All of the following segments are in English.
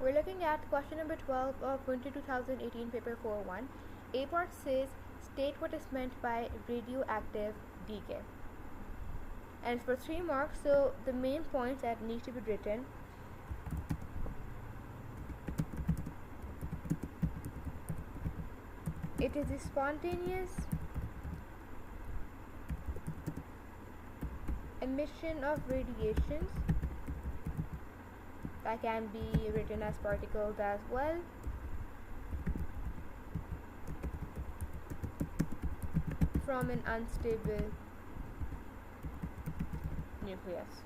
we're looking at question number 12 of 2018 paper 4-1. A part says, state what is meant by radioactive decay. And it's for 3 marks, so the main points that need to be written. It is the spontaneous emission of radiations that can be written as particles as well. From an unstable nucleus.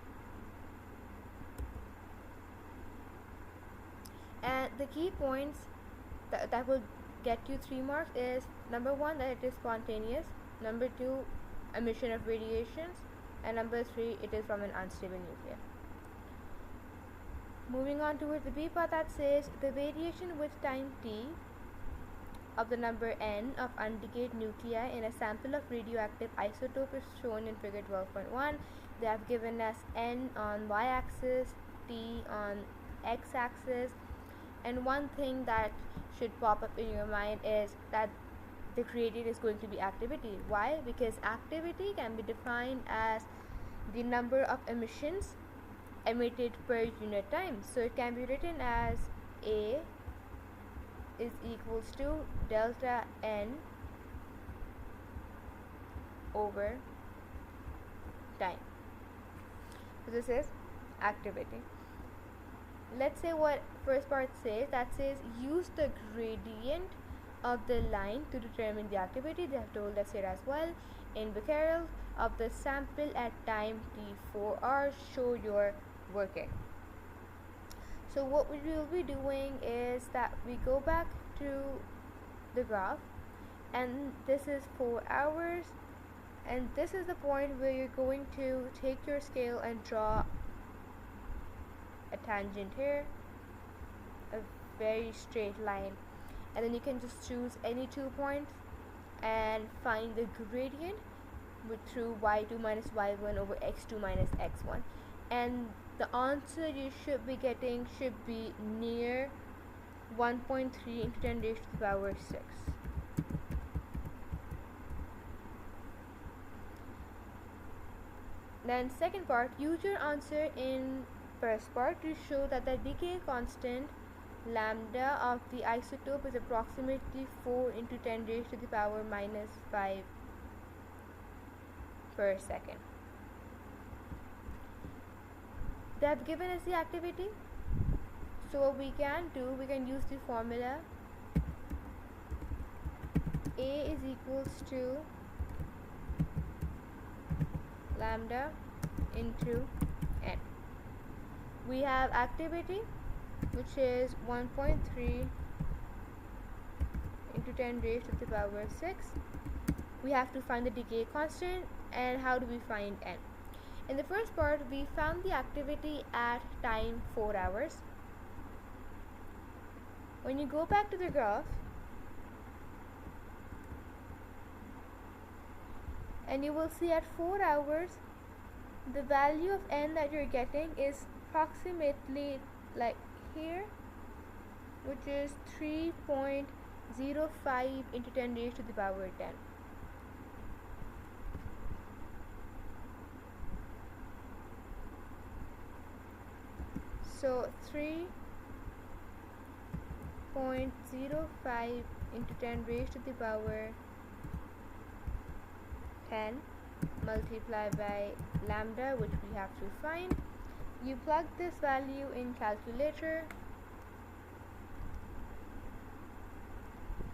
And the key points that will get you 3 marks is number 1, that it is spontaneous, number 2, emission of radiations, and number 3, it is from an unstable nucleus. Moving on towards the B part that says the radiation with time t of the number n of undecayed nuclei in a sample of radioactive isotope is shown in figure 12.1. They have given us n on y-axis, t on x-axis, and one thing that should pop up in your mind is that the gradient is going to be activity. Why? Because activity can be defined as the number of emissions emitted per unit time. So it can be written as A is equals to delta n over time. So this is activity. Let's say what first part says. That says use the gradient of the line to determine the activity. They have told us here as well. In becquerels of the sample at time t4r, show your working. So what we will be doing is that we go back to the graph, and this is 4 hours, and this is the point where you're going to take your scale and draw a tangent here, a very straight line, and then you can just choose any 2 points and find the gradient through y2 minus y1 over x2 minus x1, and the answer you should be getting should be near 1.3 into 10 raised to the power 6. Then second part, use your answer in first part to show that the decay constant lambda of the isotope is approximately 4 into 10 raised to the power minus 5 per second. They have given us the activity, so what we can do, we can use the formula A is equals to lambda into n. We have activity, which is 1.3 into 10 raised to the power 6. We have to find the decay constant, and how do we find n? In the first part, we found the activity at time 4 hours. When you go back to the graph, and you will see at 4 hours, the value of n that you're getting is approximately like here, which is 3.05 into 10 raised to the power 10. So 3.05 into 10 raised to the power 10 multiplied by lambda, which we have to find. You plug this value in calculator.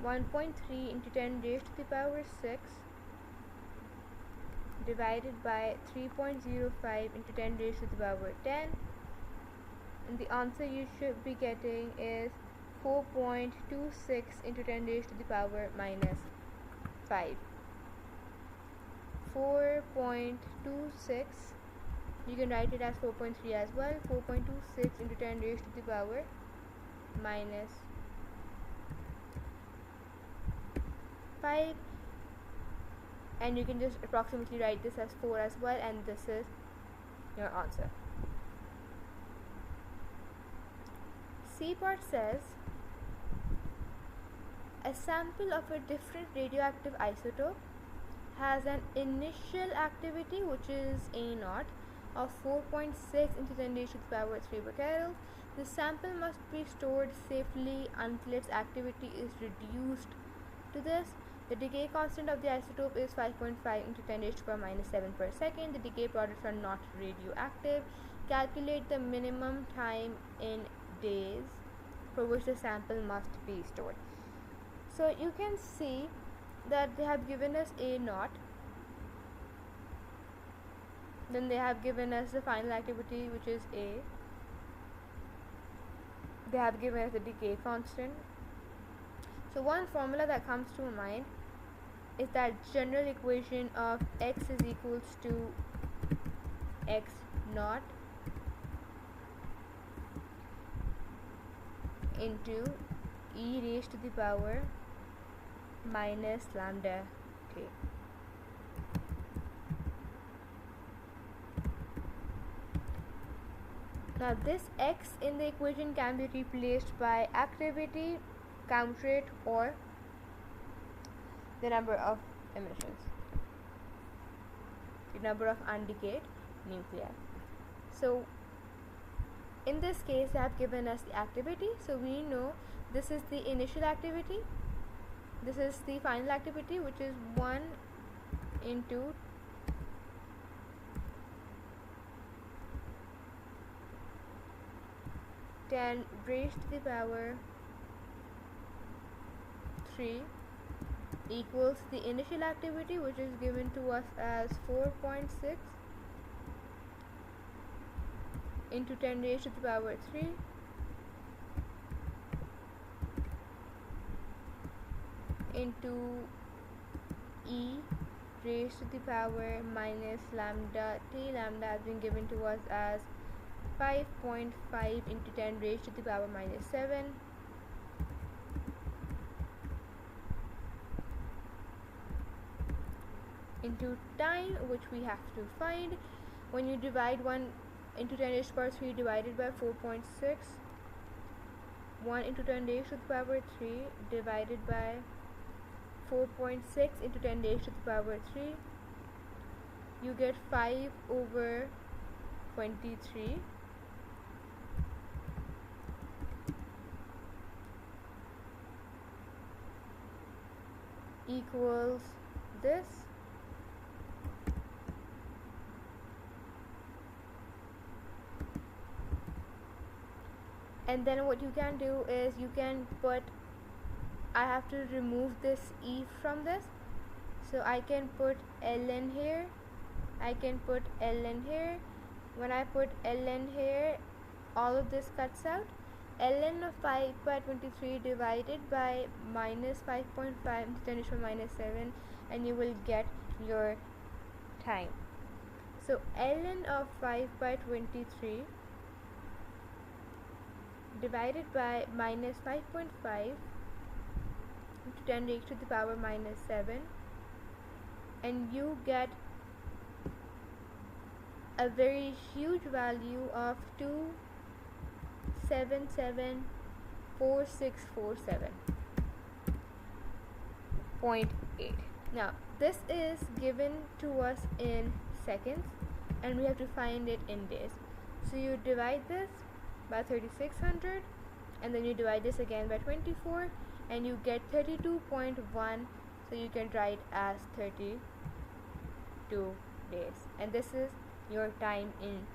1.3 into 10 raised to the power 6 divided by 3.05 into 10 raised to the power 10, and the answer you should be getting is 4.26 into 10 raised to the power minus 5. 4.26, you can write it as 4.3 as well. 4.26 into 10 raised to the power minus 5, and you can just approximately write this as 4 as well, and this is your answer. C part says a sample of a different radioactive isotope has an initial activity, which is A0, of 4.6 into 10 raised to the power 3 becquerel. The sample must be stored safely until its activity is reduced to this. The decay constant of the isotope is 5.5 into 10 raised to the power minus 7 per second. The decay products are not radioactive. Calculate the minimum time in days for which the sample must be stored. So you can see that they have given us A0, then they have given us the final activity, which is A. They have given us the decay constant. So one formula that comes to my mind is that general equation of x is equals to x naught into e raised to the power minus lambda t. Now this x in the equation can be replaced by activity, count rate, or the number of emissions, the number of undecayed nuclei. So in this case they have given us the activity, so we know this is the initial activity, this is the final activity, which is 1 into 10 raised to the power 3 equals the initial activity, which is given to us as 4.6 into 10 raised to the power 3 into e raised to the power minus lambda t. Lambda has been given to us as 5.5 into 10 raised to the power minus 7 into time, which we have to find. When you divide 1 into 10 raised to the power 3 divided by 4.6, 1 into 10 raised to the power 3 divided by 4.6 into 10 raised to the power 3, you get 5 over 23 equals this. And then what you can do is you can put, I have to remove this e from this, so I can put ln here, I can put ln here. When I put ln here, all of this cuts out. Ln of 5 by 23 divided by minus 5.5 into 10 to the power minus 7, and you will get your time. So ln of 5 by 23 divided by minus 5.5 into 10 raised to the power minus 7, and you get a very huge value of 2774647.8. Now this is given to us in seconds and we have to find it in days. So you divide this by 3600 and then you divide this again by 24 and you get 32.1, so you can write as 32 days, and this is your time in